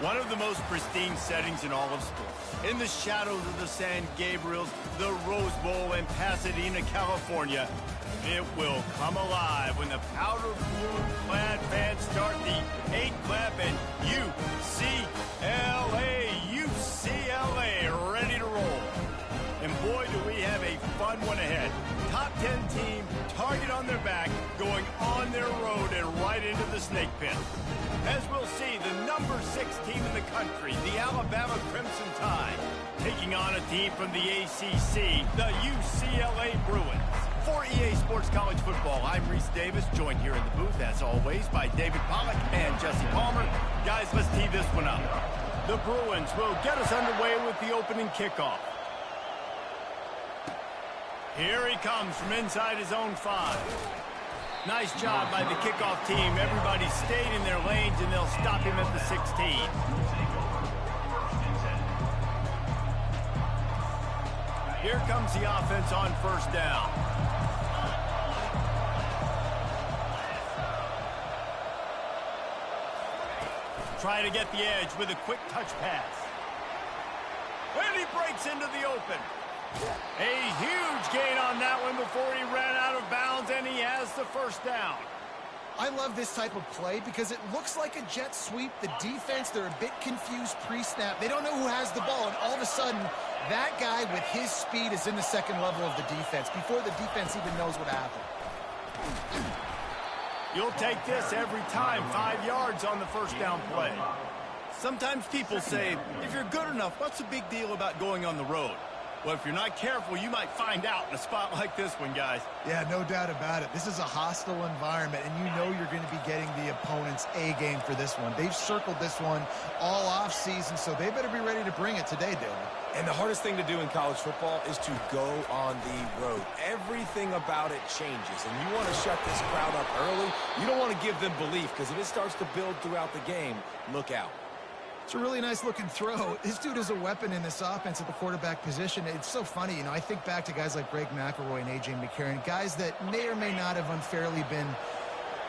One of the most pristine settings in all of sports. In the shadows of the San Gabriels, the Rose Bowl in Pasadena, California, it will come alive when the powder blue-clad fans start the 8-clap and UCLA ready to roll. And boy, do we have a fun one ahead. Top 10 team, target on their back, going on their road and right into the snake pit. As we'll see, the number 6 team in the country, the Alabama Crimson Tide, taking on a team from the ACC, the UCLA Bruins. For EA Sports College Football, I'm Reese Davis, joined here in the booth, as always, by David Pollack and Jesse Palmer. Guys, let's tee this one up. The Bruins will get us underway with the opening kickoff. Here he comes from inside his own 5. Nice job by the kickoff team. Everybody stayed in their lanes, and they'll stop him at the 16. Here comes the offense on first down. Try to get the edge with a quick touch pass. And he breaks into the open. A huge gain on that one before he ran out of bounds, and he has the first down. I love this type of play because it looks like a jet sweep. The defense, they're a bit confused pre-snap. They don't know who has the ball, and all of a sudden, that guy with his speed is in the second level of the defense before the defense even knows what happened. You'll take this every time. 5 yards on the first down play. Sometimes people say, if you're good enough, what's the big deal about going on the road? Well, if you're not careful, you might find out in a spot like this one, guys. Yeah, no doubt about it. This is a hostile environment, and you know you're going to be getting the opponent's A-game for this one. They've circled this one all off-season, so they better be ready to bring it today, David. And the hardest thing to do in college football is to go on the road. Everything about it changes, and you want to shut this crowd up early. You don't want to give them belief, because if it starts to build throughout the game, look out. It's a really nice-looking throw. This dude is a weapon in this offense at the quarterback position. It's so funny, you know, I think back to guys like Greg McElroy and A.J. McCarron, guys that may or may not have unfairly been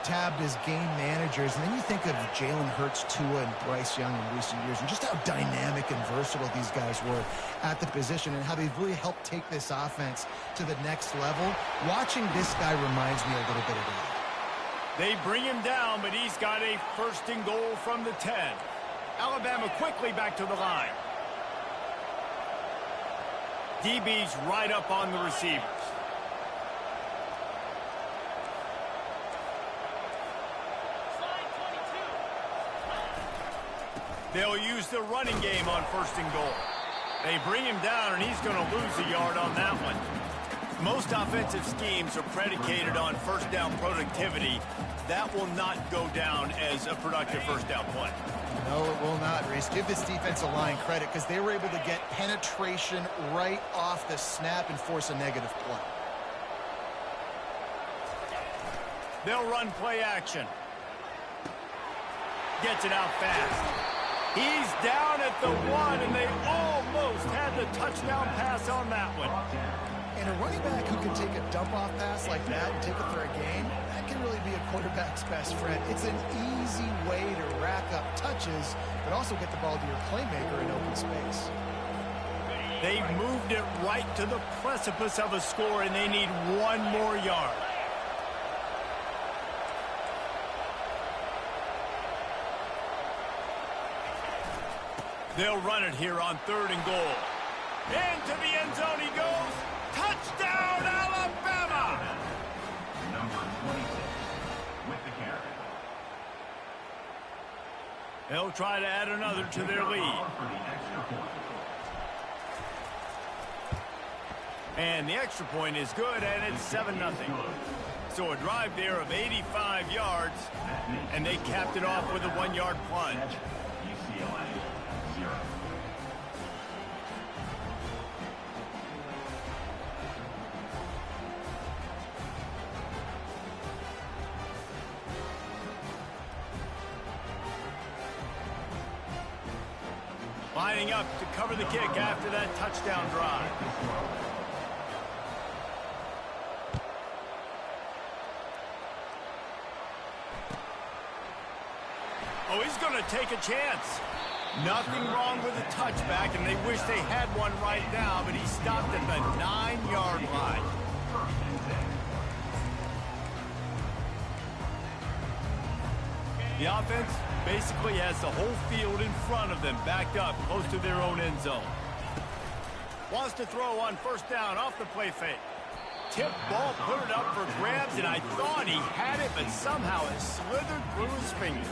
tabbed as game managers. And then you think of Jalen Hurts, Tua, and Bryce Young in recent years, and just how dynamic and versatile these guys were at the position and how they've really helped take this offense to the next level. Watching this guy reminds me a little bit of that. They bring him down, but he's got a first and goal from the 10. Alabama quickly back to the line. DB's right up on the receivers. They'll use the running game on first and goal. They bring him down, and he's going to lose a yard on that one. Most offensive schemes are predicated on first down productivity. That will not go down as a productive first down play. No, it will not, Reese. Give this defensive line credit because they were able to get penetration right off the snap and force a negative play. They'll run play action. Gets it out fast. He's down at the 1, and they almost had the touchdown pass on that one. And a running back who can take a dump-off pass like that and take it for a gain, that can really be a quarterback's best friend. It's an easy way to rack up touches, but also get the ball to your playmaker in open space. They've moved it right to the precipice of a score, and they need 1 more yard. They'll run it here on 3rd and goal. Into the end zone he goes. Touchdown, Alabama! Number 26 with the carry. They'll try to add another to their lead. And the extra point is good, and it's 7-0. So a drive there of 85 yards, and they capped it off with a 1-yard plunge. UCLA 0. Lining up to cover the kick after that touchdown drive. Oh, he's going to take a chance. Nothing wrong with a touchback, and they wish they had one right now, but he stopped at the 9-yard line. The offense basically has the whole field in front of them, backed up close to their own end zone. Wants to throw on first down off the play fake. Tip ball, put it up for grabs, and I thought he had it, but somehow it slithered through his fingers.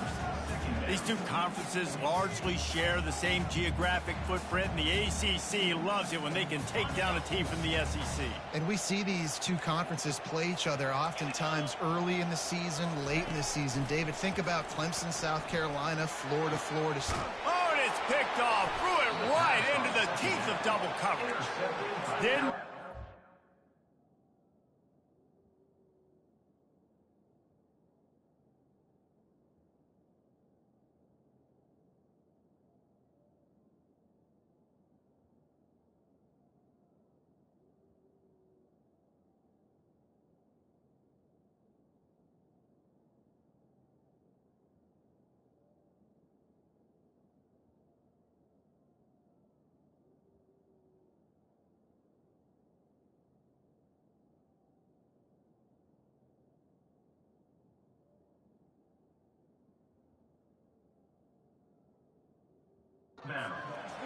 These two conferences largely share the same geographic footprint, and the ACC loves it when they can take down a team from the SEC. And we see these two conferences play each other oftentimes early in the season, late in the season. David, think about Clemson, South Carolina, Florida State. Oh, and it's picked off. Threw it right into the teeth of double coverage. Didn't...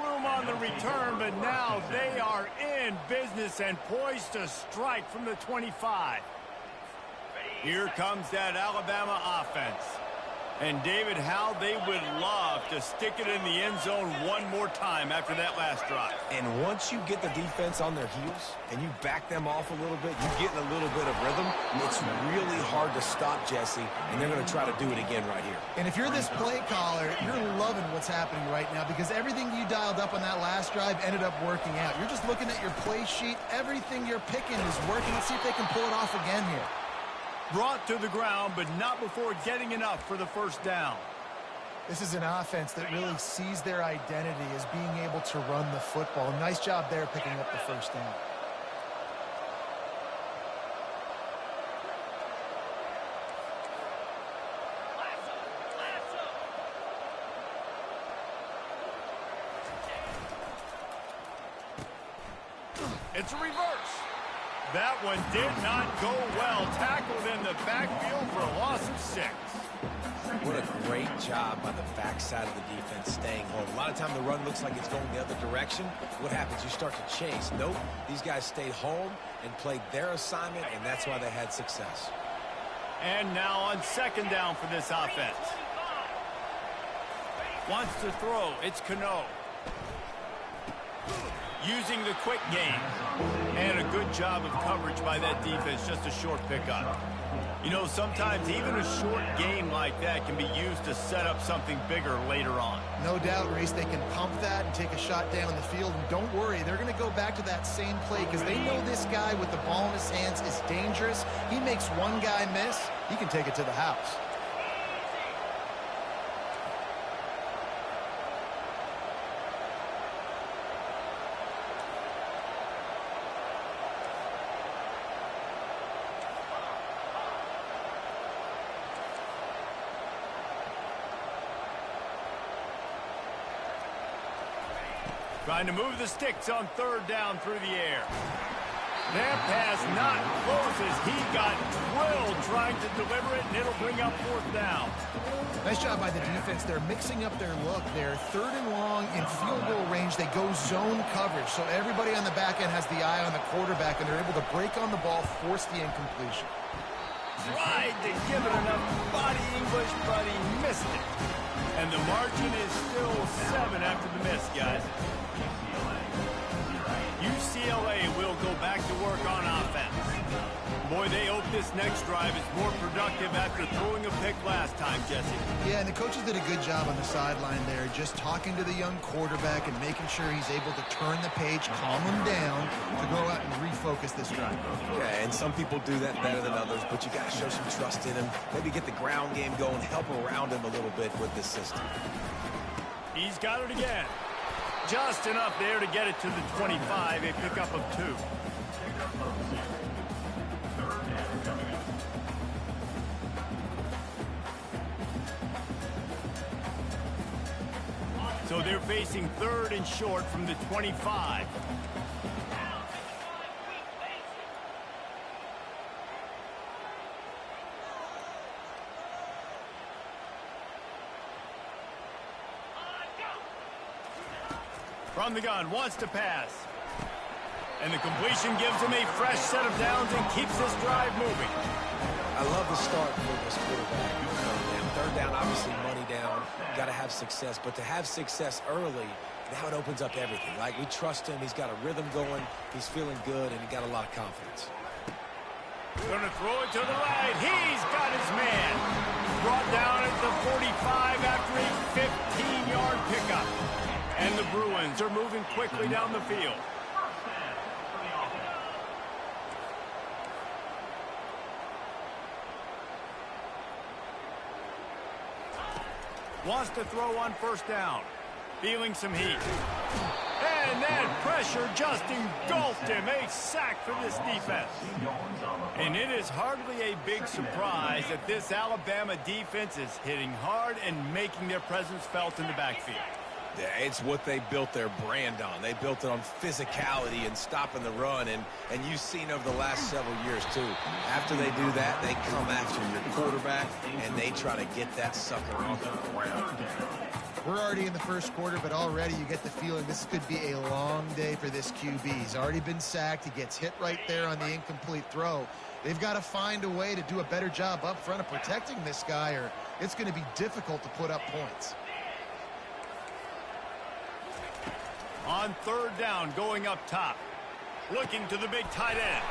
Room on the return, but now they are in business and poised to strike from the 25. Here comes that Alabama offense. And David, how they would love to stick it in the end zone one more time after that last drive. And once you get the defense on their heels and you back them off a little bit, you get in a little bit of rhythm, it's really hard to stop, Jesse, and they're going to try to do it again right here. And if you're this play caller, you're loving what's happening right now because everything you dialed up on that last drive ended up working out. You're just looking at your play sheet. Everything you're picking is working. Let's see if they can pull it off again here. Brought to the ground, but not before getting enough for the first down. This is an offense that really sees their identity as being able to run the football. Nice job there picking up the first down. It's a reverse. That one did not go well. Tackled in the backfield for a loss of 6. What a great job by the backside of the defense staying home. A lot of time the run looks like it's going the other direction. What happens? You start to chase. Nope. These guys stayed home and played their assignment, and that's why they had success. And now on second down for this offense. Wants to throw. It's Cano. Using the quick game. And a good job of coverage by that defense. Just a short pickup. You know, sometimes even a short game like that can be used to set up something bigger later on. No doubt, Reese, they can pump that and take a shot down the field. And don't worry, they're going to go back to that same play because they know this guy with the ball in his hands is dangerous. He makes one guy miss, he can take it to the house. Trying to move the sticks on third down through the air. That pass not close as he got drilled trying to deliver it, and it'll bring up fourth down. Nice job by the defense. They're mixing up their look. They're third and long in field goal range. They go zone coverage, so everybody on the back end has the eye on the quarterback, and they're able to break on the ball, force the incompletion. Tried to give it enough body English, but he missed it. And the margin is still 7 after the miss, guys. UCLA will go back to work on offense. Boy, they hope this next drive is more productive after throwing a pick last time, Jesse. Yeah, and the coaches did a good job on the sideline there, just talking to the young quarterback and making sure he's able to turn the page, calm him down, to go out and refocus this drive. Yeah, and some people do that better than others, but you got to show some trust in him. Maybe get the ground game going, help around him a little bit with this system. He's got it again. Just enough there to get it to the 25, a pickup of 2. So they're facing 3rd and short from the 25. From the gun, wants to pass. And the completion gives him a fresh set of downs and keeps this drive moving. I love the start for this quarterback. And 3rd down, obviously money down. Got to have success. But to have success early, now it opens up everything. Like, we trust him. He's got a rhythm going. He's feeling good, and he got a lot of confidence. Going to throw it to the right. He's got his man. Brought down at the 45 after a 15-yard pickup. And the Bruins are moving quickly down the field. Wants to throw on 1st down. Feeling some heat. And that pressure just engulfed him. A sack for this defense. And it is hardly a big surprise that this Alabama defense is hitting hard and making their presence felt in the backfield. Yeah, it's what they built their brand on. They built it on physicality and stopping the run, and you've seen over the last several years, too. After they do that, they come after your quarterback, and they try to get that sucker off the ground. We're already in the 1st quarter, but already you get the feeling this could be a long day for this QB. He's already been sacked. He gets hit right there on the incomplete throw. They've got to find a way to do a better job up front of protecting this guy, or it's going to be difficult to put up points. On 3rd down, going up top. Looking to the big tight end.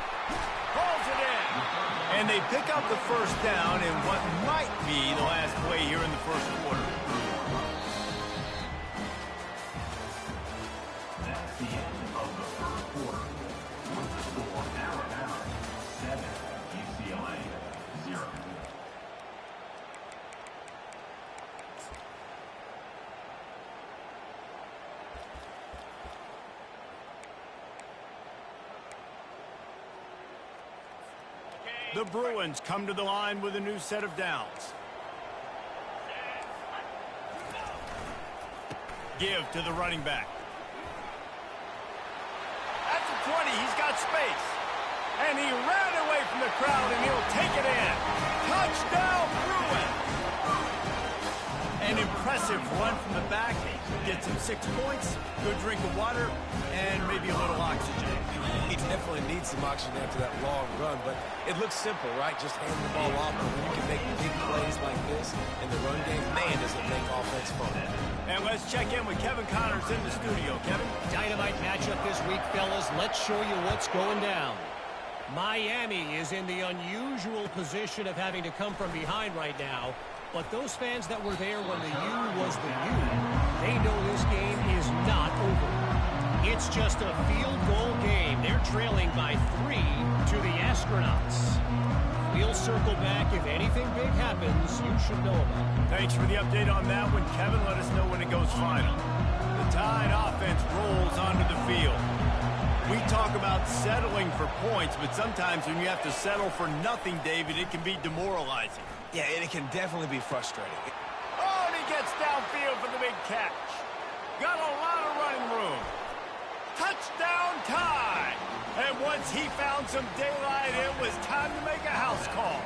Pulls it in. And they pick up the 1st down in what might be the last play here in the 1st quarter. That's the end of the 1st quarter. With the score, Alabama 7, UCLA 0. The Bruins come to the line with a new set of downs. Give to the running back. At the 20, he's got space. And he ran away from the crowd, and he'll take it in. Touchdown, Bruins! An impressive run from the back. Gets him 6 points, good drink of water, and maybe a little oxygen. He definitely needs some oxygen after that long run, but it looks simple, right? Just hand the ball off, and when you can make big plays like this in the run game, man, does it make offense fun. And let's check in with Kevin Connors in the studio. Kevin? Dynamite matchup this week, fellas. Let's show you what's going down. Miami is in the unusual position of having to come from behind right now, but those fans that were there when the U was the U, they know this game is not over. It's just a field goal game. They're trailing by 3 to the Astronauts. We'll circle back. If anything big happens, you should know about it. Thanks for the update on that one, Kevin. Let us know when it goes final. The Tide offense rolls onto the field. We talk about settling for points, but sometimes when you have to settle for nothing, David, it can be demoralizing. Yeah, and it can definitely be frustrating. Oh, and he gets downfield for the big catch. Got a lot of running room. Touchdown Tide! And once he found some daylight, it was time to make a house call.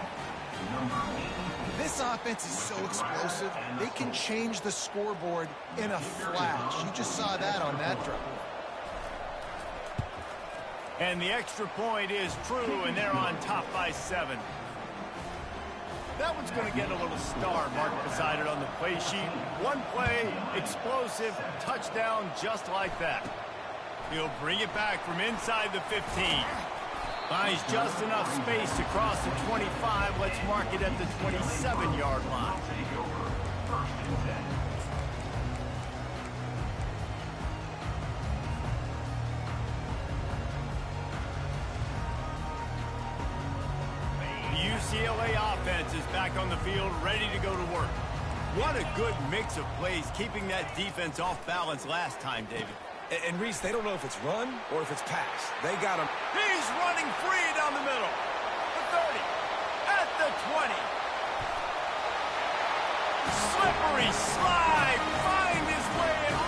This offense is so explosive, they can change the scoreboard in a flash. You just saw that on that drive. And the extra point is true, and they're on top by 7. That one's going to get a little star marked beside it on the play sheet. One play, explosive, touchdown just like that. He'll bring it back from inside the 15. Finds just enough space to cross the 25. Let's mark it at the 27-yard line. The UCLA offense is back on the field, ready to go to work. What a good mix of plays, keeping that defense off balance last time, David. And Reese, they don't know if it's run or if it's pass. They got him. He's running free down the middle. The 30. At the 20. Slippery slide. Find his way and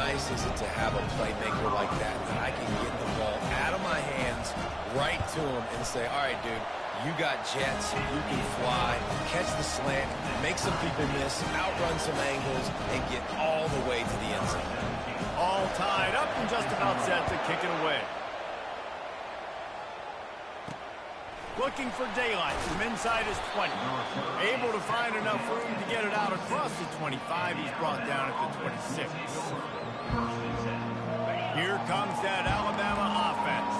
nice is it to have a playmaker like that I can get the ball out of my hands right to him and say, all right, dude, you got jets, you can fly, catch the slant, make some people miss, outrun some angles, and get all the way to the end zone. All tied up and just about set to kick it away. Looking for daylight from inside his 20. Able to find enough room to get it out across the 25. He's brought down at the 26. Here comes that Alabama offense.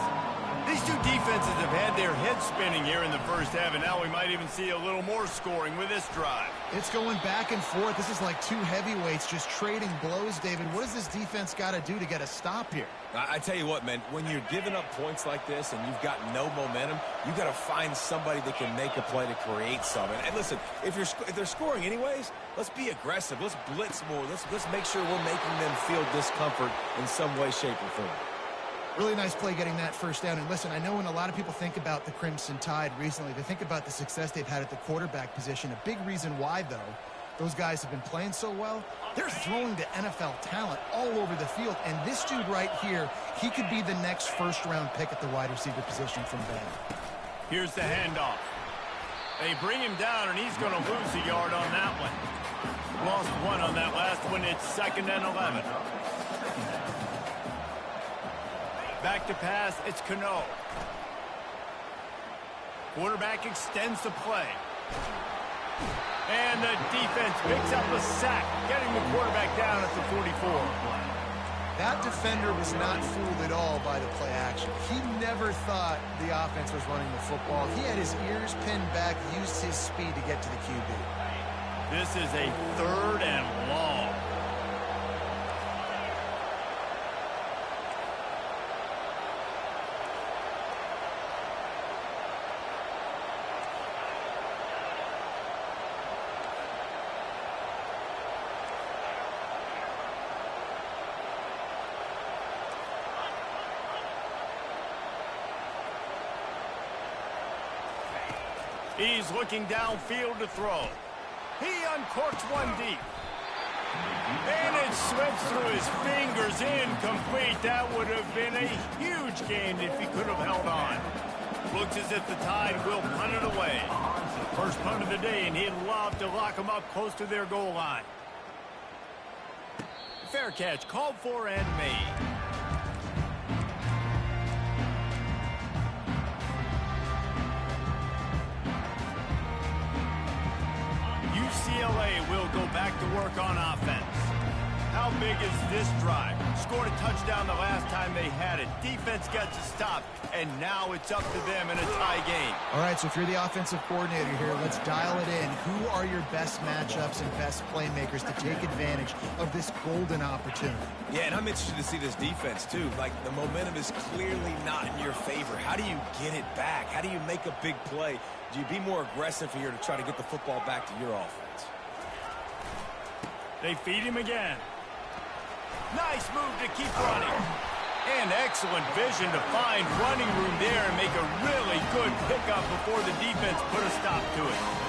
These two defenses have had their heads spinning here in the first half, and now we might even see a little more scoring with this drive. It's going back and forth. This is like two heavyweights just trading blows, David. What does this defense got to do to get a stop here? I tell you what, man, when you're giving up points like this and you've got no momentum, you got to find somebody that can make a play to create something. And listen, if they're scoring anyways, let's be aggressive. Let's blitz more. Let's make sure we're making them feel discomfort in some way, shape, or form. Really nice play getting that first down. And listen, I know when a lot of people think about the Crimson Tide recently, they think about the success they've had at the quarterback position. A big reason why, though, those guys have been playing so well, they're throwing to NFL talent all over the field. And this dude right here, he could be the next first-round pick at the wide receiver position from Bama. Here's the handoff. They bring him down, and he's going to lose a yard on that one. Lost one on that last one. It's 2nd and 11. Back to pass, it's Cano. Quarterback extends the play. And the defense picks up a sack, getting the quarterback down at the 44. That defender was not fooled at all by the play action. He never thought the offense was running the football. He had his ears pinned back, used his speed to get to the QB. This is a 3rd and long. He's looking downfield to throw. He uncorks one deep. And it slips through his fingers, incomplete. That would have been a huge gain if he could have held on. Looks as if the Tide will punt it away. First punt of the day, and he'd love to lock them up close to their goal line. Fair catch, called for and made. UCLA will go back to work on offense. How big is this drive? Scored a touchdown the last time they had it. Defense gets a stop, and now it's up to them in a tie game. All right, so if you're the offensive coordinator here, let's dial it in. Who are your best matchups and best playmakers to take advantage of this golden opportunity? Yeah, and I'm interested to see this defense, too. Like, the momentum is clearly not in your favor. How do you get it back? How do you make a big play? Do you be more aggressive here to try to get the football back to your offense? They feed him again. Nice move to keep running. And excellent vision to find running room there and make a really good pickup before the defense put a stop to it.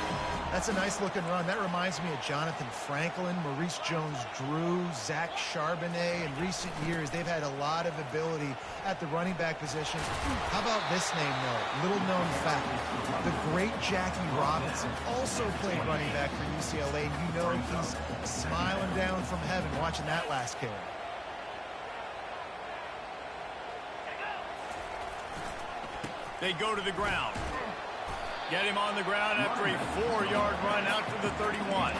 That's a nice-looking run. That reminds me of Jonathan Franklin, Maurice Jones-Drew, Zach Charbonnet. In recent years, they've had a lot of ability at the running back position. How about this name, though? Little-known fact. The great Jackie Robinson also played running back for UCLA, and you know he's smiling down from heaven watching that last carry. They go to the ground. Get him on the ground after a 4-yard run out to the 31.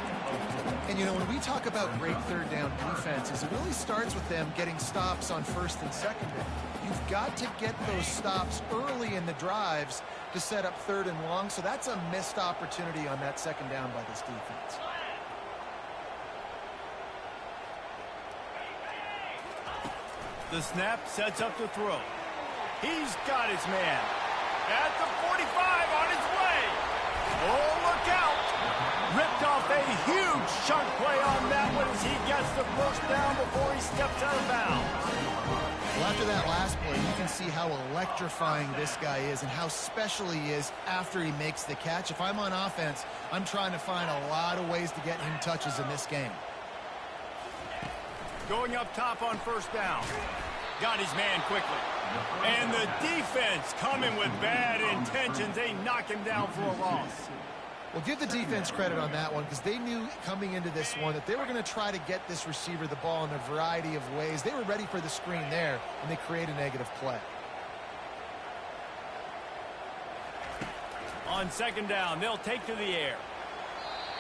And, you know, when we talk about great third down defenses, it really starts with them getting stops on first and second down. You've got to get those stops early in the drives to set up 3rd and long, so that's a missed opportunity on that second down by this defense. The snap sets up the throw. He's got his man. At the 45 on his way. Oh, look out. Ripped off a huge chunk play on that one as he gets the first down before he steps out of bounds. Well, after that last play, you can see how electrifying this guy is and how special he is after he makes the catch. If I'm on offense, I'm trying to find a lot of ways to get him touches in this game. going up top on first down. Got his man quickly. And the defense coming with bad intentions. They knock him down for a loss. Well, give the defense credit on that one because they knew coming into this one that they were going to try to get this receiver the ball in a variety of ways. They were ready for the screen there, and they create a negative play. On second down, they'll take to the air.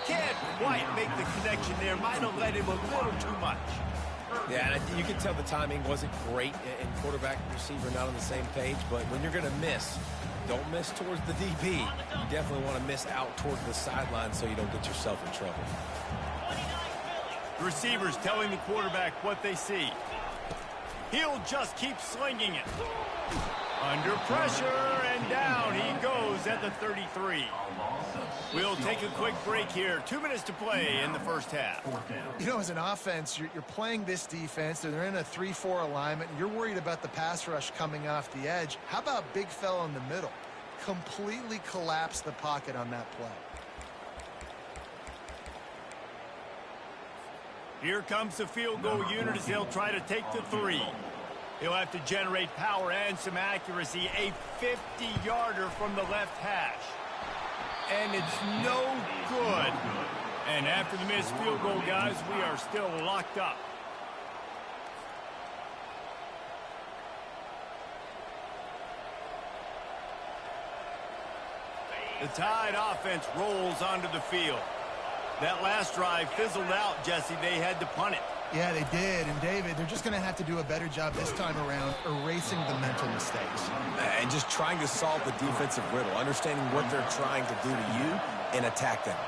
Can't quite make the connection there. Might have led him a little too much. Yeah, and you can tell the timing wasn't great, and quarterback and receiver not on the same page. But when you're going to miss, don't miss towards the DB. You definitely want to miss out towards the sideline so you don't get yourself in trouble. The receiver's telling the quarterback what they see. He'll just keep slinging it. Under pressure, and down he goes at the 33. We'll take a quick break here. 2 minutes to play in the first half. You know, as an offense, you're playing this defense, and they're in a 3-4 alignment, and you're worried about the pass rush coming off the edge. How about big fella in the middle? Completely collapse the pocket on that play. Here comes the field goal unit as they'll try to take the 3. He'll have to generate power and some accuracy. A 50-yarder from the left hash. And it's no good. And after the missed field goal, guys, we are still locked up. The Tide offense rolls onto the field. That last drive fizzled out, Jesse. They had to punt it. Yeah, they did. And, David, they're just going to have to do a better job this time around erasing the mental mistakes. And just trying to solve the defensive riddle, understanding what they're trying to do to you and attack them.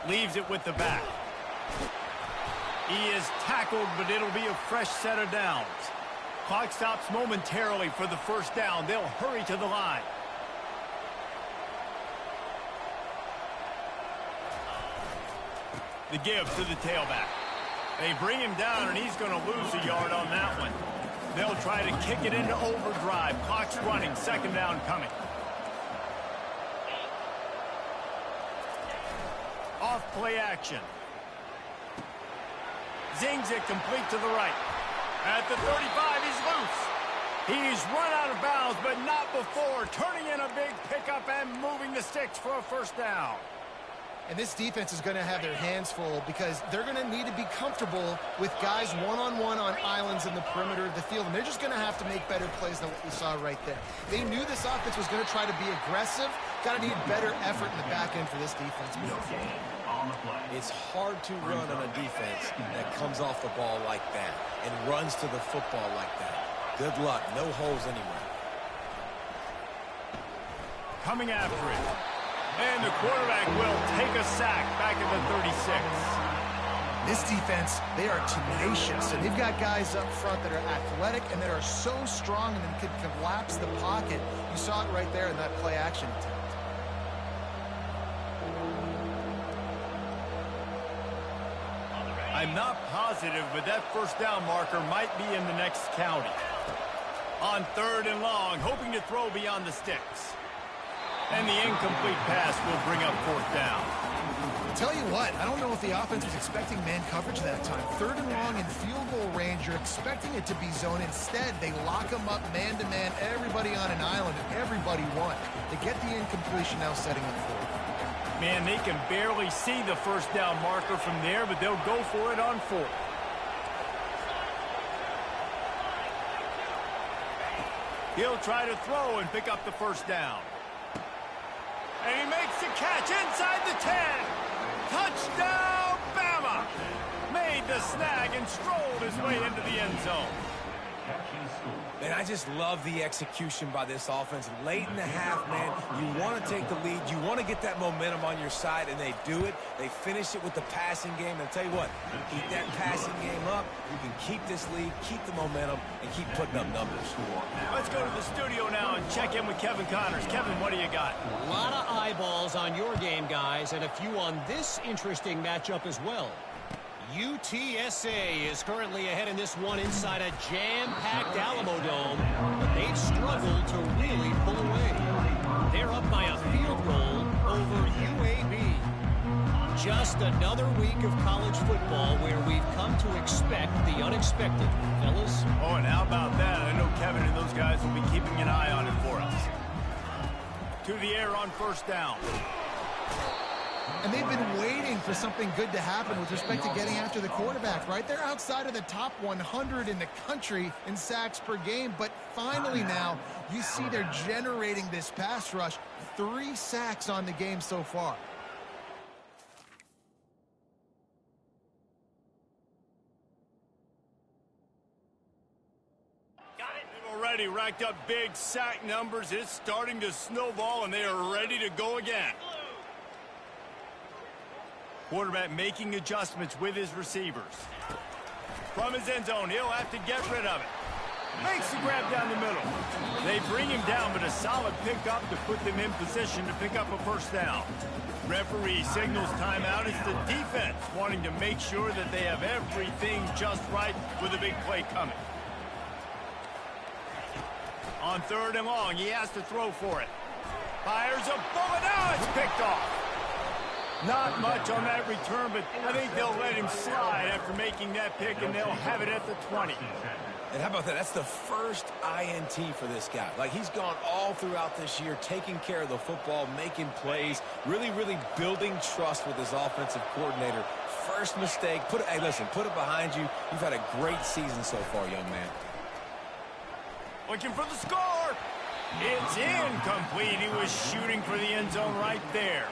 Leaves it with the back. He is tackled, but it'll be a fresh set of downs. Clock stops momentarily for the first down. They'll hurry to the line. The give to the tailback. They bring him down, and he's going to lose a yard on that one. They'll try to kick it into overdrive. Clock's running. Second down coming. Off play action. Zings it complete to the right. At the 35, he's loose. He's run out of bounds, but not before. Turning in a big pickup and moving the sticks for a first down. And this defense is going to have their hands full because they're going to need to be comfortable with guys one-on-one on islands in the perimeter of the field. And they're just going to have to make better plays than what we saw right there. They knew this offense was going to try to be aggressive. Got to need better effort in the back end for this defense. It's hard to run on a defense that comes off the ball like that and runs to the football like that. Good luck. No holes anywhere. Coming after it. And the quarterback will take a sack back at the 36. This defense, they are tenacious, and they've got guys up front that are athletic and that are so strong and can collapse the pocket. You saw it right there in that play action attempt. I'm not positive, but that first down marker might be in the next county. On third and long, hoping to throw beyond the sticks. And the incomplete pass will bring up fourth down. Tell you what, I don't know if the offense was expecting man coverage that time. Third and long in field goal range, you're expecting it to be zone. Instead, they lock them up man-to-man, everybody on an island, and everybody won. They get the incompletion now setting up fourth. Man, they can barely see the first down marker from there, but they'll go for it on fourth. He'll try to throw and pick up the first down. And he makes the catch inside the 10. Touchdown, Bama! Made the snag and strolled his way into the end zone. Man, I just love the execution by this offense. Late in the half, man, you want to take the lead. You want to get that momentum on your side, and they do it. They finish it with the passing game. And I'll tell you what, keep that passing game up. You can keep this lead, keep the momentum, and keep putting up numbers. Let's go to the studio now and check in with Kevin Connors. Kevin, what do you got? A lot of eyeballs on your game, guys, and a few on this interesting matchup as well. UTSA is currently ahead in this one inside a jam-packed Alamo Dome, but they've struggled to really pull away. They're up by a field goal over Just another week of college football where we've come to expect the unexpected, fellas. Oh, and how about that? I know Kevin and those guys will be keeping an eye on it for us. To the air on first down. And they've been waiting for something good to happen with respect to getting after the quarterback, right? They're outside of the top 100 in the country in sacks per game, but finally now you see they're generating this pass rush. 3 sacks on the game so far. They've already racked up big sack numbers. It's starting to snowball, and they are ready to go again. Quarterback making adjustments with his receivers. From his end zone, he'll have to get rid of it. Makes the grab down the middle. They bring him down, but a solid pickup to put them in position to pick up a first down. Referee signals timeout. It's the defense wanting to make sure that they have everything just right with a big play coming. On 3rd and long, he has to throw for it. Fires a bullet. Now it's picked off. Not much on that return, but I think they'll let him slide after making that pick, and they'll have it at the 20. And how about that? That's the first INT for this guy. Like, he's gone all throughout this year, taking care of the football, making plays, really building trust with his offensive coordinator. First mistake. Hey, listen, put it behind you. You've had a great season so far, young man. Looking for the score. It's incomplete. He was shooting for the end zone right there.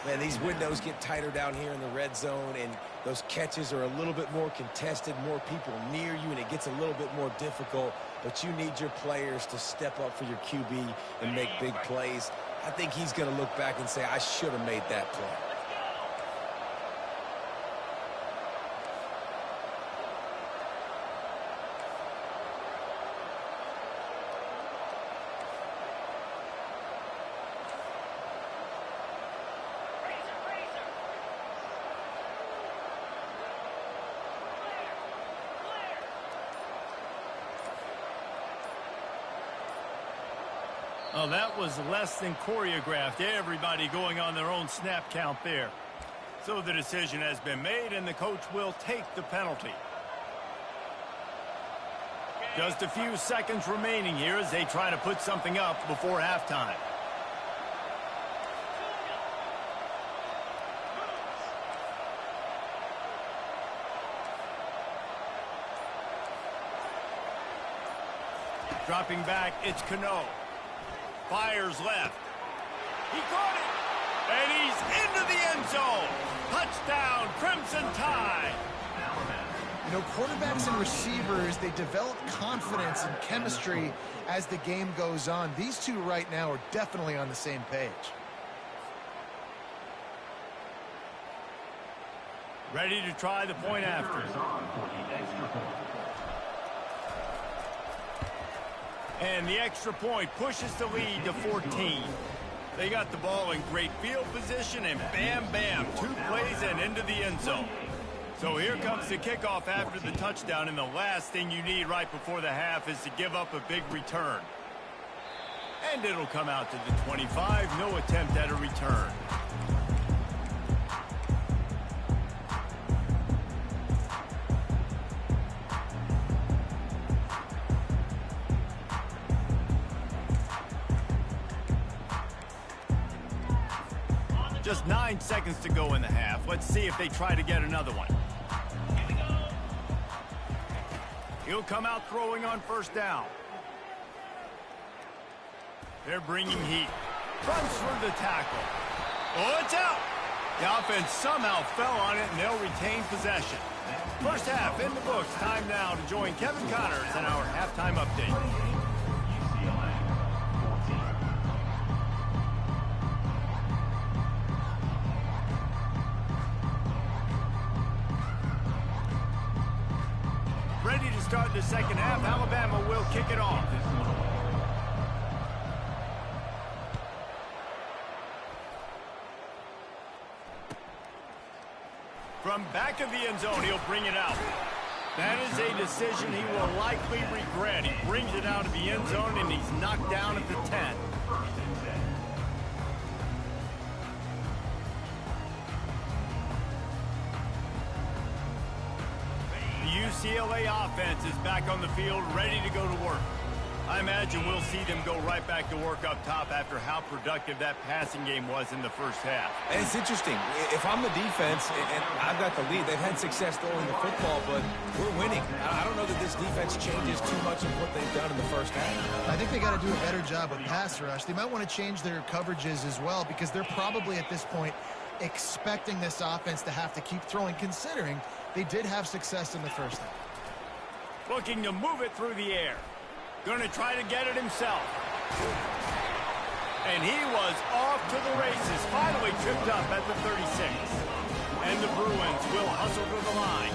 Man, these windows get tighter down here in the red zone, and those catches are a little bit more contested, more people near you, and it gets a little bit more difficult. But you need your players to step up for your QB and make big plays. I think he's going to look back and say, I should have made that play. Oh, that was less than choreographed. Everybody going on their own snap count there. So the decision has been made, and the coach will take the penalty. Just a few seconds remaining here as they try to put something up before halftime. Dropping back, it's Cano. Fires left. He caught it. And he's into the end zone. Touchdown, Crimson Tide. You know, quarterbacks and receivers, they develop confidence and chemistry as the game goes on. These two right now are definitely on the same page. Ready to try the point after. And the extra point pushes the lead to 14. They got the ball in great field position, and bam, bam, 2 plays and into the end zone. So here comes the kickoff after the touchdown, and the last thing you need right before the half is to give up a big return. And it'll come out to the 25, no attempt at a return. Just 9 seconds to go in the half. Let's see if they try to get another one. He'll come out throwing on first down. They're bringing heat. Runs for the tackle. Oh, it's out. The offense somehow fell on it, and they'll retain possession. First half in the books. Time now to join Kevin Connors in our halftime update. UCLA 14. Ready to start the second half. Alabama will kick it off. From back of the end zone, he'll bring it out. That is a decision he will likely regret. He brings it out of the end zone, and he's knocked down at the 10. UCLA offense is back on the field, ready to go to work. I imagine we'll see them go right back to work up top after how productive that passing game was in the first half. And it's interesting. If I'm the defense and I've got the lead, they've had success throwing the football, but we're winning. I don't know that this defense changes too much of what they've done in the first half. I think they got to do a better job with pass rush. They might want to change their coverages as well because they're probably at this point expecting this offense to have to keep throwing, considering they did have success in the first half. Looking to move it through the air. Going to try to get it himself. And he was off to the races. Finally tripped up at the 36. And the Bruins will hustle to the line.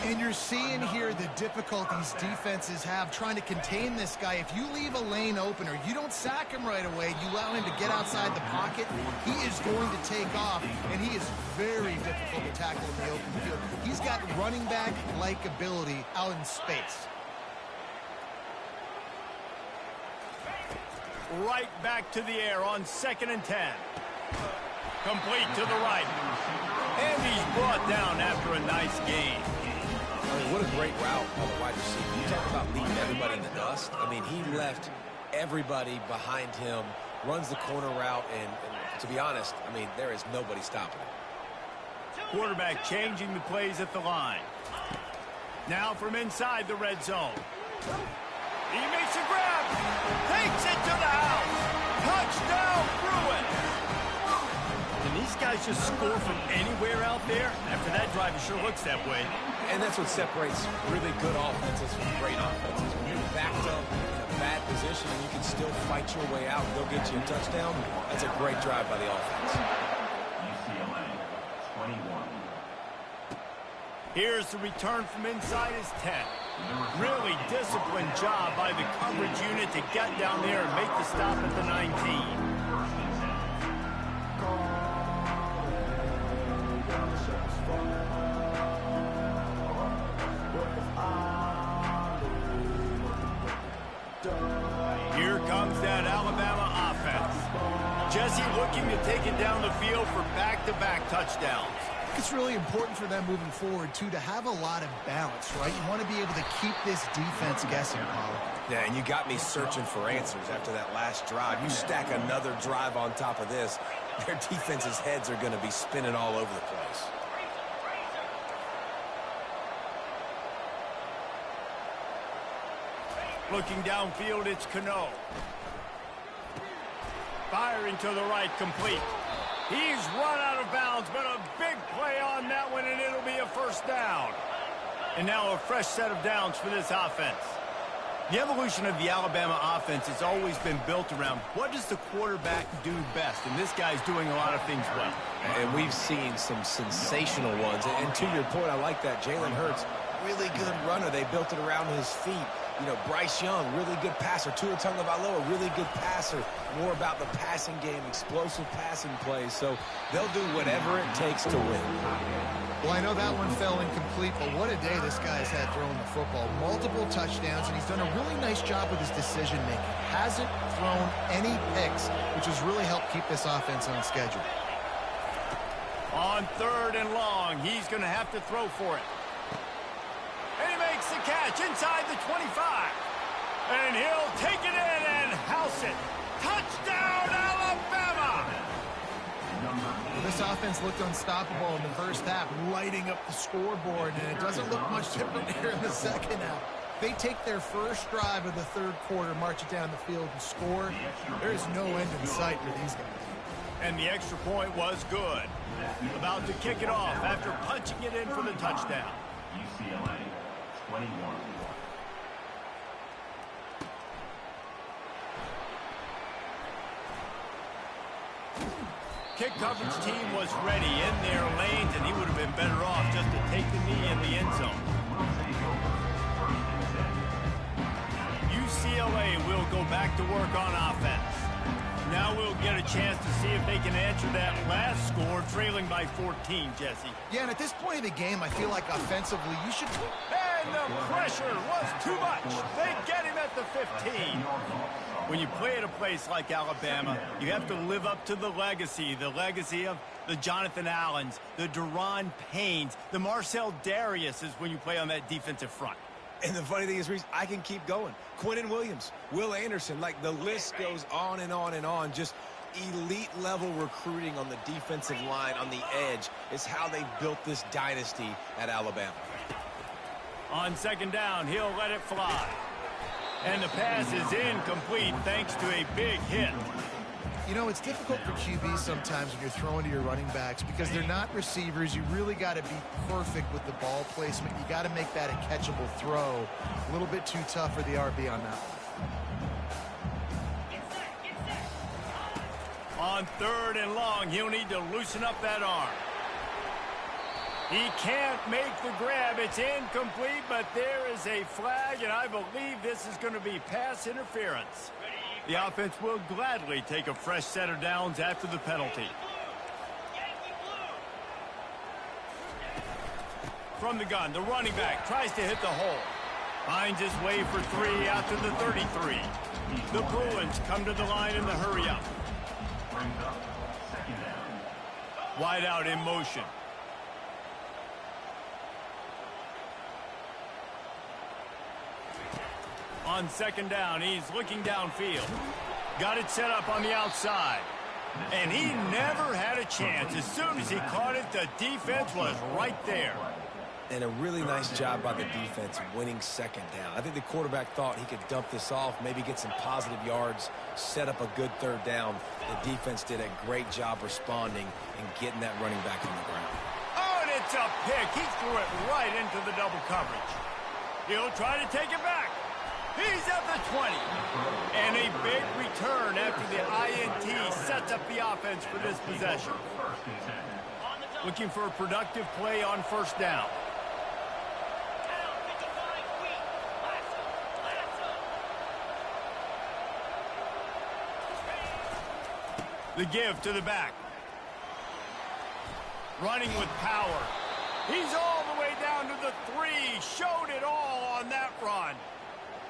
And you're seeing here the difficulties defenses have trying to contain this guy. If you leave a lane open or you don't sack him right away, you allow him to get outside the pocket, he is going to take off, and he is very difficult to tackle in the open field. He's got running back-like ability out in space. Right back to the air on 2nd and 10. Complete to the right. And he's brought down after a nice gain. I mean, what a great route by the wide receiver. You talk about leaving everybody in the dust. I mean, he left everybody behind him, runs the corner route, and to be honest, I mean, there is nobody stopping him. Quarterback changing the plays at the line. Now from inside the red zone. He makes a grab. Takes it to the house. Touchdown, Bruins. Can these guys just score from anywhere out there? After that drive, it sure looks that way. And that's what separates really good offenses from great offenses. When you're backed up in a bad position and you can still fight your way out and go get you a touchdown, that's a great drive by the offense. UCLA 21. Here's the return from inside his 10. Really disciplined job by the coverage unit to get down there and make the stop at the 19. Here comes that Alabama offense. Jesse looking to take it down the field for back-to-back touchdowns. It's really important for them moving forward, too, to have a lot of balance, right? You want to be able to keep this defense guessing, Paul. Yeah, and you got me searching for answers after that last drive. You stack another drive on top of this, their defense's heads are going to be spinning all over the place. Looking downfield, it's Cano. Firing to the right, complete. He's run out of bounds, but a big play on that one, and it'll be a first down. And now a fresh set of downs for this offense. The evolution of the Alabama offense has always been built around what does the quarterback do best, and this guy's doing a lot of things well. And we've seen some sensational ones. And to your point, I like that. Jalen Hurts, really good runner. They built it around his feet. You know, Bryce Young, really good passer. Tua Tagovailoa, really good passer. More about the passing game, explosive passing plays. So they'll do whatever it takes to win. Well, I know that one fell incomplete, but what a day this guy's had throwing the football. Multiple touchdowns, and he's done a really nice job with his decision-making. Hasn't thrown any picks, which has really helped keep this offense on schedule. On 3rd and long, he's going to have to throw for it. And he makes the catch inside the 25. And he'll take it in and house it. Touchdown, Alabama! Well, this offense looked unstoppable in the first half, lighting up the scoreboard, and it doesn't look much different here in the second half. They take their first drive of the third quarter, march it down the field, and score. There is no end in sight for these guys. And the extra point was good. About to kick it off after punching it in for the touchdown. UCLA 21. Kick coverage team was ready in their lanes, and he would have been better off just to take the knee in the end zone. UCLA will go back to work on offense. Now we'll get a chance to see if they can answer that last score, trailing by 14, Jesse. Yeah, and at this point of the game, I feel like offensively, you should... And the pressure was too much. They get him at the 15. When you play at a place like Alabama, you have to live up to the legacy of the Jonathan Allens, the Deron Paynes, the Marcel Dariuses when you play on that defensive front. And the funny thing is, Reese, I can keep going. Quentin Williams, Will Anderson, like the list goes on and on and on. Just elite level recruiting on the defensive line, on the edge, is how they built this dynasty at Alabama. On second down, he'll let it fly. And the pass is incomplete thanks to a big hit. You know, it's difficult for QBs sometimes when you're throwing to your running backs because they're not receivers. You really got to be perfect with the ball placement. You got to make that a catchable throw. A little bit too tough for the RB on that one. On third and long, he'll need to loosen up that arm. He can't make the grab. It's incomplete, but there is a flag, and I believe this is going to be pass interference. The offense will gladly take a fresh set of downs after the penalty. From the gun, the running back tries to hit the hole. Finds his way for 3 out to the 33. The Bruins come to the line in the hurry up. Wide out in motion. On second down, he's looking downfield. Got it set up on the outside. And he never had a chance. As soon as he caught it, the defense was right there. And a really nice job by the defense winning second down. I think the quarterback thought he could dump this off, maybe get some positive yards, set up a good third down. The defense did a great job responding and getting that running back on the ground. Oh, and it's a pick. He threw it right into the double coverage. He'll try to take it back. He's at the 20. And a big return after the INT sets up the offense for this possession. Looking for a productive play on first down. The give to the back. Running with power. He's all the way down to the 3. Showed it all on that run.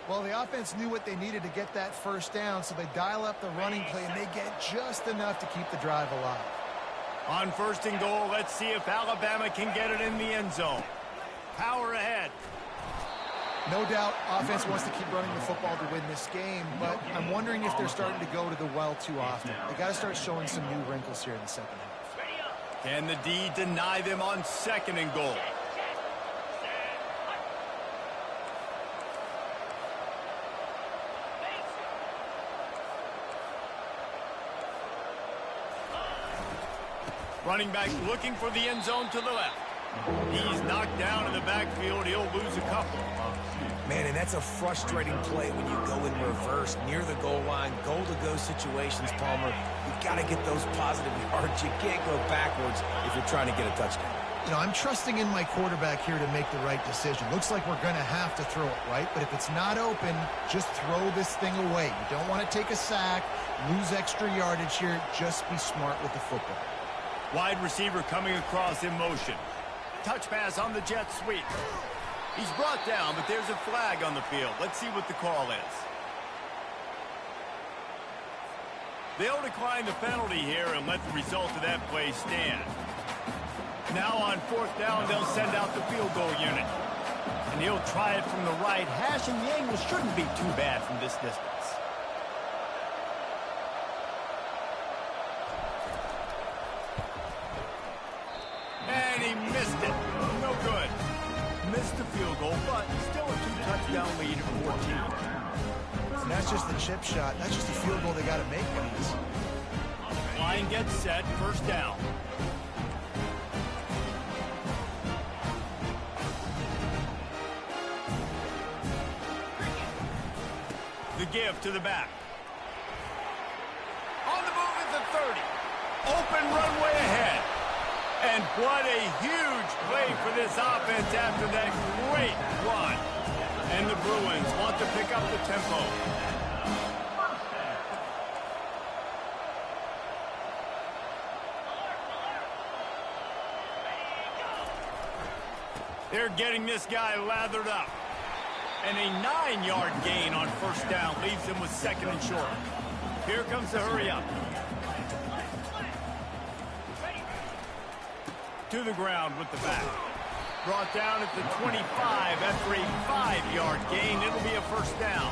Well, the offense knew what they needed to get that first down, so they dial up the running play, and they get just enough to keep the drive alive. On first and goal, let's see if Alabama can get it in the end zone. Power ahead. No doubt, offense wants to keep running the football to win this game, but I'm wondering if they're starting to go to the well too often. They got to start showing some new wrinkles here in the second half. Can the D deny them on second and goal? Running back looking for the end zone to the left. He's knocked down in the backfield. He'll lose a couple. Man, and that's a frustrating play when you go in reverse near the goal line, goal-to-go situations, Palmer. You've got to get those positive yards. You can't go backwards if you're trying to get a touchdown. You know, I'm trusting in my quarterback here to make the right decision. Looks like we're going to have to throw it, right? But if it's not open, just throw this thing away. You don't want to take a sack, lose extra yardage here. Just be smart with the football. Wide receiver coming across in motion. Touch pass on the jet sweep. He's brought down, but there's a flag on the field. Let's see what the call is. They'll decline the penalty here and let the result of that play stand. Now on fourth down, they'll send out the field goal unit. And he'll try it from the right. Hashing the angle shouldn't be too bad from this distance. And he missed it. No good. Missed the field goal, but still a 2-touchdown lead at 14. And that's just the chip shot. That's just a field goal they got to make, guys. Line gets set, first down. The give to the back. On the move at the 30. Open runway ahead. And what a huge play for this offense after that great run. And the Bruins want to pick up the tempo. They're getting this guy lathered up. And a 9-yard gain on first down leaves them with second and short. Here comes the hurry up. To the ground with the back. Brought down at the 25 after a 5-yard gain. It'll be a first down.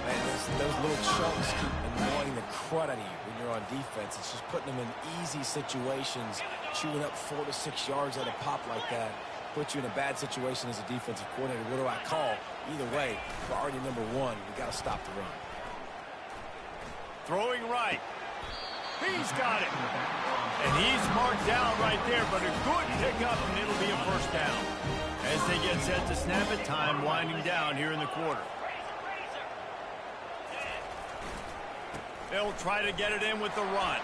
Man, those little chunks keep annoying the crud out of you when you're on defense. It's just putting them in easy situations, chewing up 4 to 6 yards at a pop like that. Puts you in a bad situation as a defensive coordinator. What do I call? Either way, priority number one, we got to stop the run. Throwing right. He's got it. And he's marked down right there, but a good pickup, and it'll be a first down. As they get set to snap it, time winding down here in the quarter. They'll try to get it in with the run.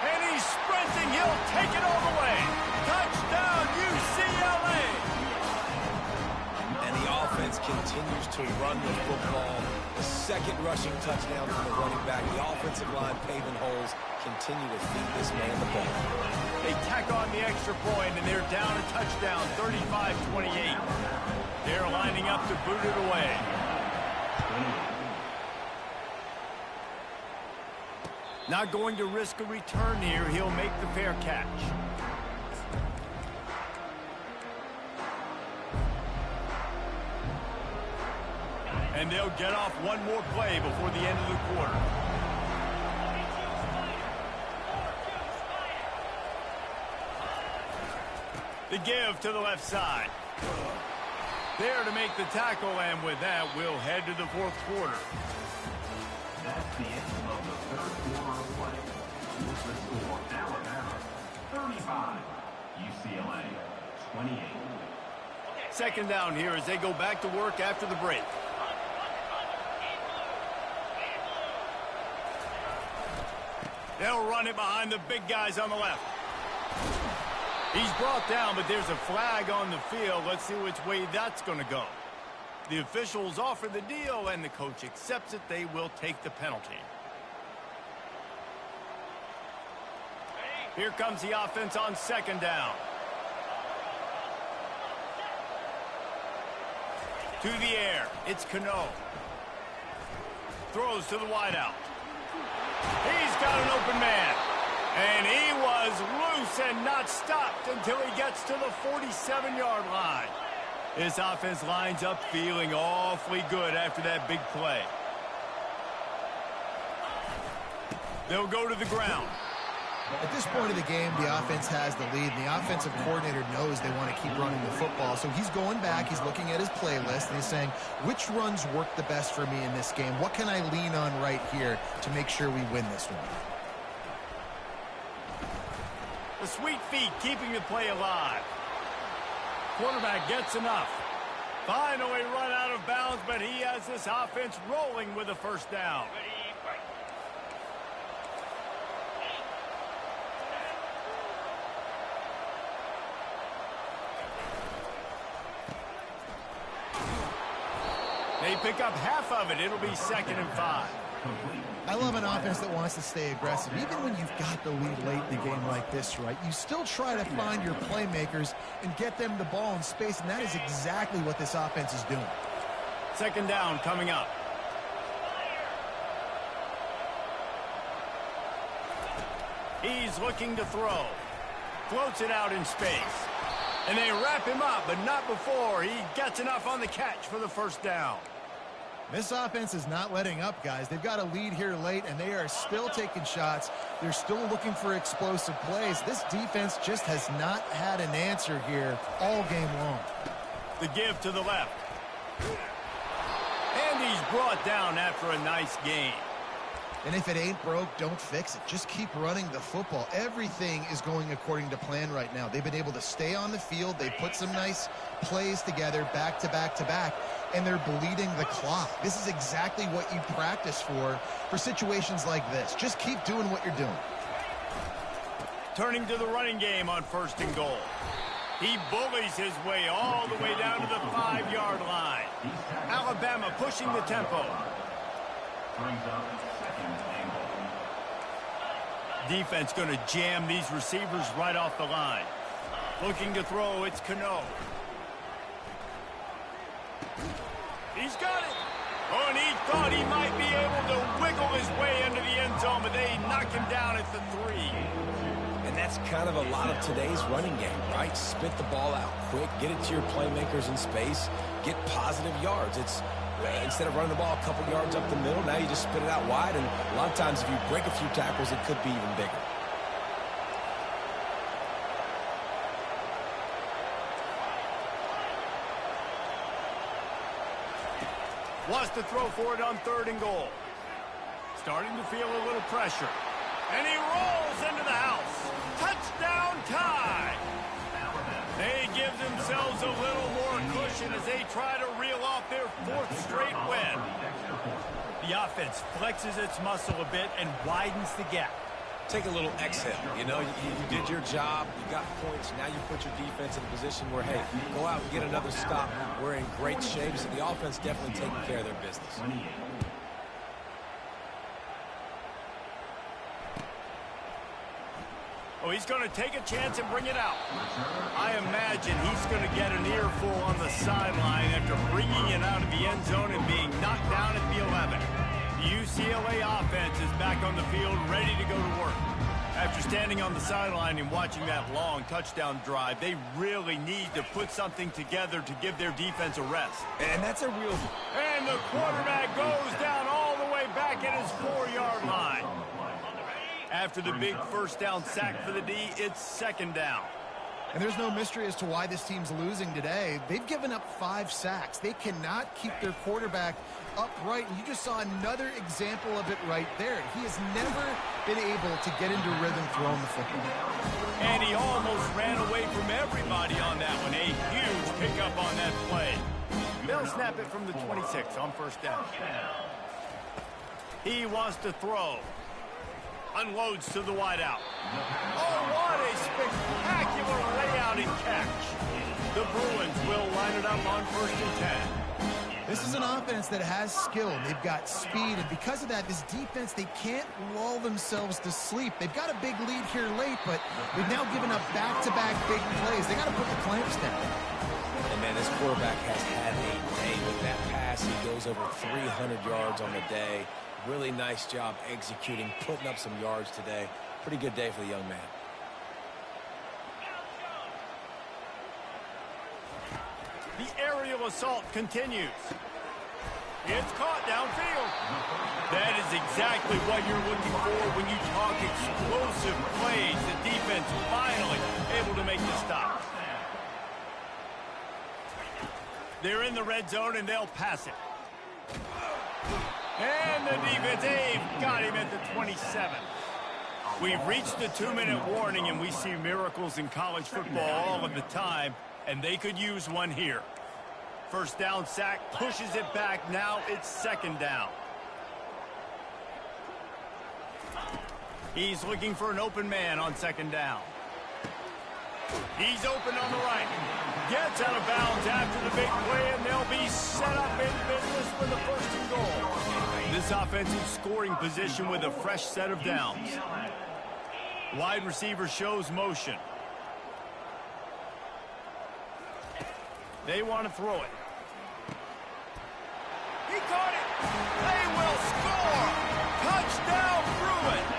And he's sprinting. He'll take it all the way. Touchdown, UCLA! And the offense continues to run the football. The second rushing touchdown from the running back. The offensive line paving holes. Continue to feed this man the ball. They tack on the extra point, and they're down a touchdown, 35-28. They're lining up to boot it away. Not going to risk a return here. He'll make the fair catch. And they'll get off one more play before the end of the quarter. The give to the left side. There to make the tackle, and with that, we'll head to the fourth quarter. That's the end of the third quarter of play. With the score, Alabama 35, UCLA 28. Second down here as they go back to work after the break. They'll run it behind the big guys on the left. He's brought down, but there's a flag on the field. Let's see which way that's going to go. The officials offer the deal, and the coach accepts it. They will take the penalty. Here comes the offense on second down. To the air. It's Cano. Throws to the wideout. He's got an open man. And he was loose and not stopped until he gets to the 47-yard line. This offense lines up feeling awfully good after that big play. They'll go to the ground. At this point of the game, the offense has the lead. And the offensive coordinator knows they want to keep running the football. So he's going back. He's looking at his playlist. And he's saying, which runs work the best for me in this game? What can I lean on right here to make sure we win this one? The sweet feet keeping the play alive. Quarterback gets enough. Finally run out of bounds, but he has this offense rolling with a first down. They pick up half of it. It'll be 2nd and 5. I love an offense that wants to stay aggressive. Even when you've got the lead late in the game like this, right, you still try to find your playmakers and get them the ball in space, and that is exactly what this offense is doing. Second down coming up. He's looking to throw. Floats it out in space. And they wrap him up, but not before he gets enough on the catch for the first down. This offense is not letting up, guys. They've got a lead here late, and they are still taking shots. They're still looking for explosive plays. This defense just has not had an answer here all game long. The give to the left. And he's brought down after a nice gain. And if it ain't broke, don't fix it. Just keep running the football. Everything is going according to plan right now. They've been able to stay on the field. They put some nice plays together back to back to back, and they're bleeding the clock. This is exactly what you practice for situations like this. Just keep doing what you're doing. Turning to the running game on 1st and goal. He bullies his way all the way down to the 5-yard line. Alabama pushing the tempo. Brings up 2nd and goal. Defense going to jam these receivers right off the line. Looking to throw, it's Cano. He's got it. Oh, and he thought he might be able to wiggle his way into the end zone, but they knock him down at the 3. And that's kind of a lot of today's running game, right? Spit the ball out quick, get it to your playmakers in space, get positive yards. It's instead of running the ball a couple yards up the middle, now you just spit it out wide, and a lot of times if you break a few tackles, it could be even bigger. Wants to throw for it on 3rd and goal. Starting to feel a little pressure. And he rolls into the house. Touchdown tie. They give themselves a little more cushion as they try to reel off their 4th straight win. The offense flexes its muscle a bit and widens the gap. Take a little exhale. You know, you did your job. You got points. Now you put your defense in a position where, hey, go out and get another stop. We're in great shape. So the offense definitely taking care of their business. Oh, he's going to take a chance and bring it out. I imagine he's going to get an earful on the sideline after bringing it out of the end zone and being knocked down at the 11. The UCLA offense is back on the field, ready to go to work. After standing on the sideline and watching that long touchdown drive, they really need to put something together to give their defense a rest. And that's a real... And the quarterback goes down all the way back at his 4-yard line. After the big 1st down sack for the D, it's 2nd down. And there's no mystery as to why this team's losing today. They've given up 5 sacks. They cannot keep their quarterback upright. And you just saw another example of it right there. He has never been able to get into rhythm throwing the football. And he almost ran away from everybody on that one. A huge pickup on that play. They'll snap it from the 26 on 1st down. He wants to throw. Unloads to the wideout. Oh, what a spectacular layout and catch. The Bruins will line it up on 1st and 10. This is an offense that has skill. They've got speed, and because of that, this defense, they can't lull themselves to sleep. They've got a big lead here late, but they've now given up back-to-back big plays. They got to put the clamps down. And, man, this quarterback has had a day with that pass. He goes over 300 yards on the day. Really nice job executing, putting up some yards today. Pretty good day for the young man. The aerial assault continues. It's caught downfield. That is exactly what you're looking for when you talk explosive plays. The defense finally able to make the stop. They're in the red zone and they'll pass it. And the defense, they've got him at the 27. We've reached the 2-minute warning, and we see miracles in college football all of the time, and they could use one here. 1st down sack, pushes it back. Now it's 2nd down. He's looking for an open man on 2nd down. He's open on the right. Gets out of bounds after the big play, and they'll be set up in business for the 1st and goal. This offensive scoring position with a fresh set of downs. Wide receiver shows motion. They want to throw it. He caught it. They will score. Touchdown, Bruins.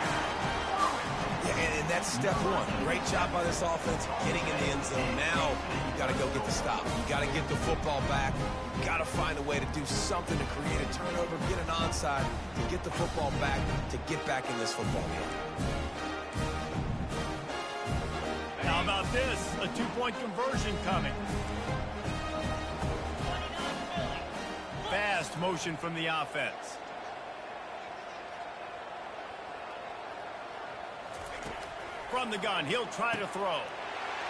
Yeah, and that's step one. Great job by this offense getting in the end zone. Now you got to go get the stop. You got to get the football back. You got to find a way to do something to create a turnover, get an onside, to get the football back, to get back in this football game. How about this? A 2-point conversion coming. Fast motion from the offense. From the gun, he'll try to throw.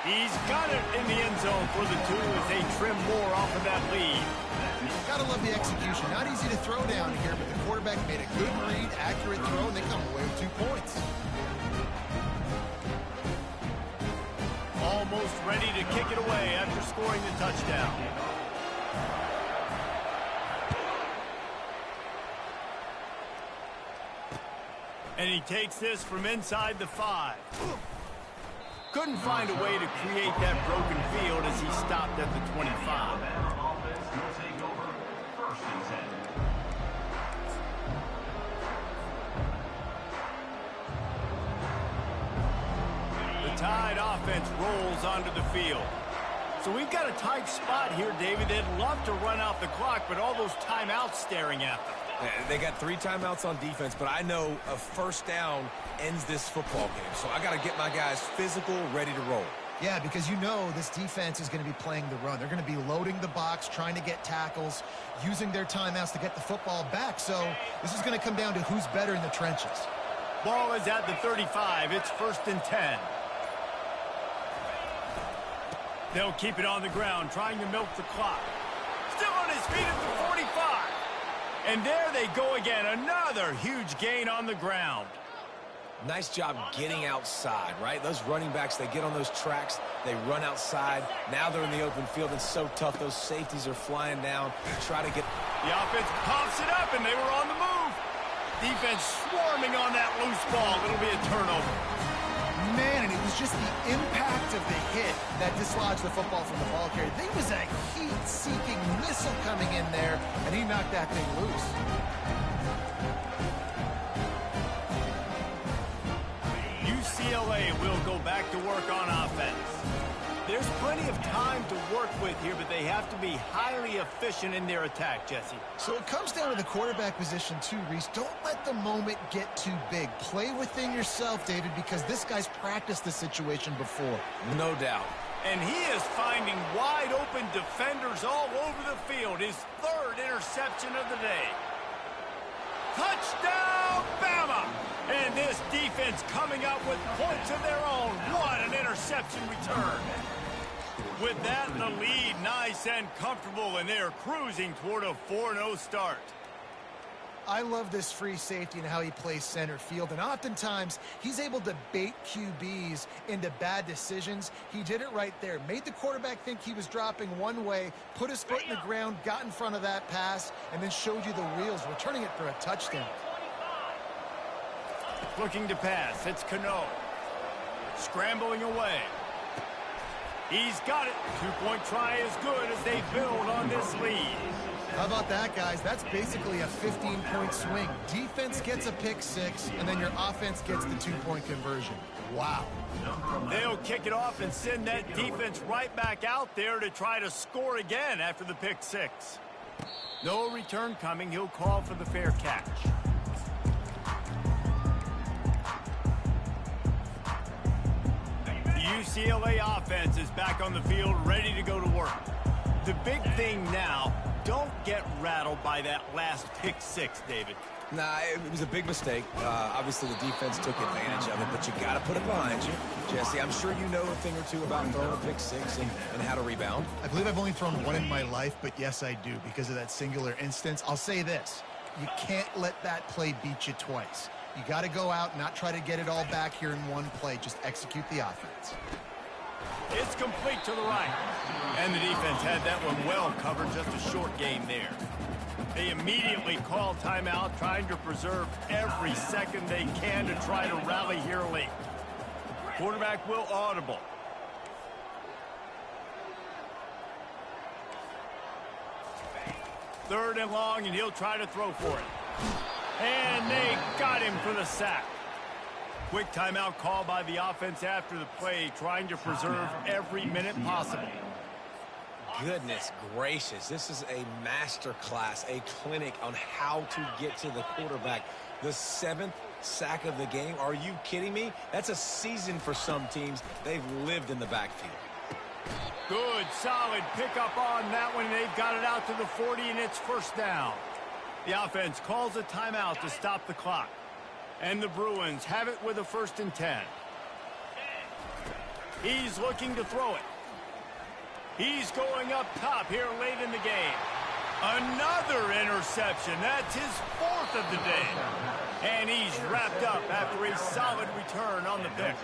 He's got it in the end zone for the 2 as they trim more off of that lead. Gotta love the execution. Not easy to throw down here, but the quarterback made a good read, accurate throw, and they come away with 2 points. Almost ready to kick it away after scoring the touchdown. And he takes this from inside the 5. Couldn't find a way to create that broken field as he stopped at the 25. First and 10. The Tide offense rolls onto the field. So we've got a tight spot here, David. They'd love to run out the clock, but all those timeouts staring at them. They got 3 timeouts on defense, but I know a first down ends this football game. So I got to get my guys physical, ready to roll. Yeah, because you know this defense is going to be playing the run. They're going to be loading the box, trying to get tackles, using their timeouts to get the football back. So this is going to come down to who's better in the trenches. Ball is at the 35. It's first and 10. They'll keep it on the ground, trying to milk the clock. Still on his feet at the 45. And there they go again. Another huge gain on the ground. Nice job getting outside, right? Those running backs, they get on those tracks, they run outside. Now they're in the open field. It's so tough. Those safeties are flying down. Try to get... The offense pops it up, and they were on the move. Defense swarming on that loose ball. It'll be a turnover. Man, and it was just the impact of the hit that dislodged the football from the ball carrier. There was a heat-seeking missile coming in there, and he knocked that thing loose. UCLA will go back to work on offense. There's plenty of time to work with here, but they have to be highly efficient in their attack, Jesse. So it comes down to the quarterback position too, Reese. Don't let the moment get too big. Play within yourself, David, because this guy's practiced this situation before. No doubt. And he is finding wide open defenders all over the field. His 3rd interception of the day. Touchdown, Bama! And this defense coming up with points of their own. What an interception return. With that, the lead nice and comfortable, and they're cruising toward a 4-0 start. I love this free safety and how he plays center field, and oftentimes he's able to bait QBs into bad decisions. He did it right there. Made the quarterback think he was dropping one way, put his foot in the ground, got in front of that pass, and then showed you the wheels, returning it for a touchdown. Looking to pass. It's Cano. Scrambling away. He's got it. 2-point try is good as they build on this lead. How about that, guys? That's basically a 15-point swing. Defense gets a pick 6, and then your offense gets the 2-point conversion. Wow. They'll kick it off and send that defense right back out there to try to score again after the pick 6. No return coming. He'll call for the fair catch. UCLA offense is back on the field, ready to go to work. The big thing now, don't get rattled by that last pick 6, David. Nah, it was a big mistake. Obviously, the defense took advantage of it, but you got to put it behind you. Jesse, I'm sure you know a thing or two about throwing a pick 6 and how to rebound. I believe I've only thrown one in my life, but yes, I do, because of that singular instance. I'll say this. You can't let that play beat you twice. You got to go out, not try to get it all back here in one play. Just execute the offense. It's complete to the right. And the defense had that one well covered, just a short gain there. They immediately call timeout, trying to preserve every second they can to try to rally here late. Quarterback will audible. Third and long, and he'll try to throw for it. And they got him for the sack. Quick timeout call by the offense after the play, trying to preserve every minute possible. Goodness gracious, this is a master class, a clinic on how to get to the quarterback. The 7th sack of the game. Are you kidding me? That's a season for some teams. They've lived in the backfield. Good, solid pickup on that one. They've got it out to the 40, and it's first down. The offense calls a timeout to stop the clock. And the Bruins have it with a 1st and 10. He's looking to throw it. He's going up top here late in the game. Another interception. That's his 4th of the day. And he's wrapped up after a solid return on the pick.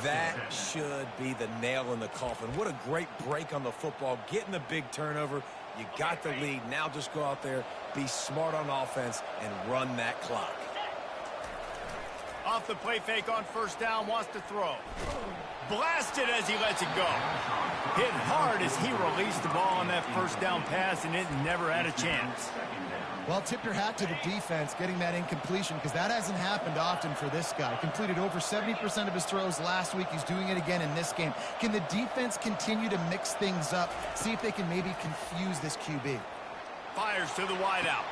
That should be the nail in the coffin. What a great break on the football. Getting the big turnover. You got the lead. Now just go out there, be smart on offense, and run that clock. Off the play fake on first down, wants to throw. Blasted as he lets it go. Hit hard as he released the ball on that first down pass, and it never had a chance. Well, tip your hat to the defense getting that incompletion, because that hasn't happened often for this guy. Completed over 70% of his throws last week. He's doing it again in this game. Can the defense continue to mix things up? See if they can maybe confuse this QB. Fires to the wideout.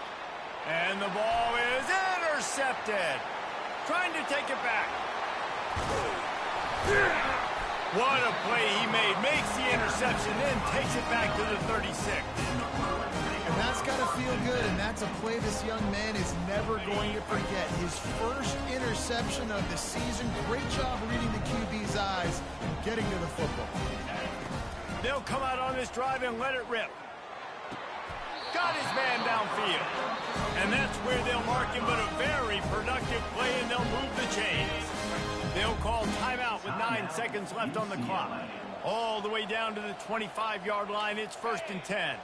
And the ball is intercepted. Trying to take it back. What a play he made. Makes the interception, then takes it back to the 36. And that's got to feel good, and that's a play this young man is never going to forget. His first interception of the season. Great job reading the QB's eyes and getting to the football. They'll come out on this drive and let it rip. Got his man downfield. And that's where they'll mark him, but a very productive play, and they'll move the chains. They'll call timeout with 9 seconds left on the clock. All the way down to the 25-yard line. It's 1st and 10.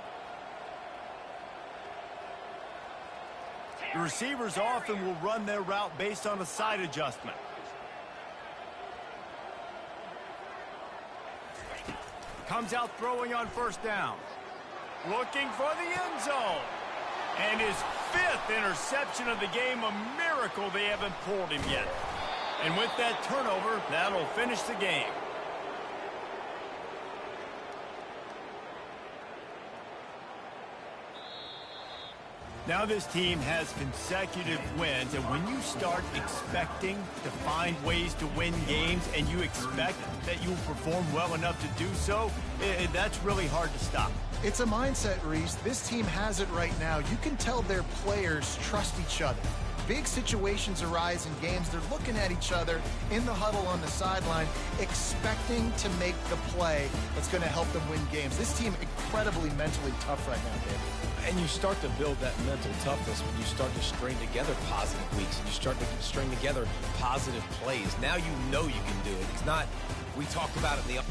The receivers often will run their route based on a side adjustment. Comes out throwing on first down. Looking for the end zone. And his 5th interception of the game, a miracle they haven't pulled him yet. And with that turnover, that'll finish the game. Now this team has consecutive wins, and when you start expecting to find ways to win games and you expect that you'll perform well enough to do so, that's really hard to stop. It's a mindset, Reese. This team has it right now. You can tell their players trust each other. Big situations arise in games. They're looking at each other in the huddle on the sideline, expecting to make the play that's going to help them win games. This team incredibly mentally tough right now, Dave. And you start to build that mental toughness when you start to string together positive weeks and you start to string together positive plays. Now you know you can do it. It's not, we talked about it in the